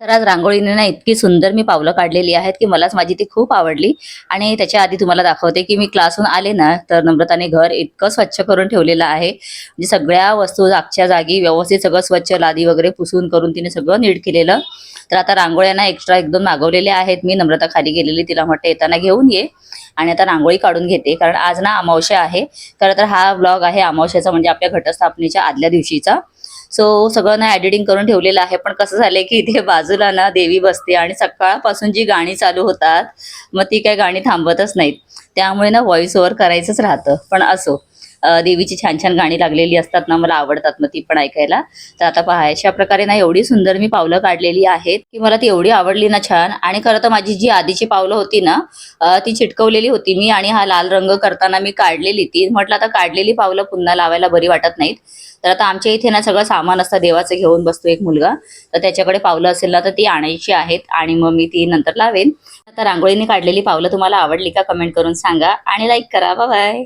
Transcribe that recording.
तर आज रांगोळीने ना इतकी सुंदर मी पावलं काढलेली आहेत की मलाच माझी ती खूप आवडली. आणि त्याच्या आधी तुम्हाला दाखवते की मी क्लासहून आले ना, तर नम्रताने घर इतकं स्वच्छ करून ठेवलेलं आहे. म्हणजे सगळ्या वस्तू जागच्या जागी व्यवस्थित सगळं स्वच्छ लादी वगैरे पुसून करून तिने सगळं नीट केलेलं. तर आता रांगोळ्या ना एक्स्ट्रा 1-2 मागवलेल्या आहेत मी. नम्रता खाली गेलेली, तिला म्हटलं येताना घेऊन ये. आणि आता रांगोळी काढून घेते कारण आज ना अमावस्या आहे. खरं तर हा व्लॉग आहे अमावस्याचा, म्हणजे आपल्या घटस्थापनेच्या आदल्या दिवशीचा. सो सगळं ना एडिटिंग करून ठेवलेलं आहे. पण कसं झालंय की इथे बाजूला ना देवी बसते आणि सकाळपासून जी गाणी चालू होतात, मग ती काही गाणी थांबतच नाहीत. त्यामुळे ना व्हॉइस ओव्हर करायचंच राहतं. पण असो, देवीची छान छान गाणी लागलेली असतात ना, मला आवडतात मग ती पण ऐकायला. तर आता पहा, अशा प्रकारे ना एवढी सुंदर मी पावलं काढलेली आहेत की मला ती एवढी आवडली ना छान. आणि खरं तर माझी जी आधीची पावलं होती ना, ती चिटकवलेली होती मी आणि हा लाल रंग करताना मी काढलेली ती. म्हटलं आता काढलेली पावलं पुन्हा लावायला बरी वाटत नाहीत. तर आता आमच्या इथे ना सगळं सामान असतं देवाचं, घेऊन बसतो एक मुलगा. तर त्याच्याकडे पावलं असेल ना तर ती आणायची आहेत आणि मग मी ती नंतर लावेन. आता रांगोळीने काढलेली पावलं तुम्हाला आवडली का कमेंट करून सांगा आणि लाईक करा. Bye bye.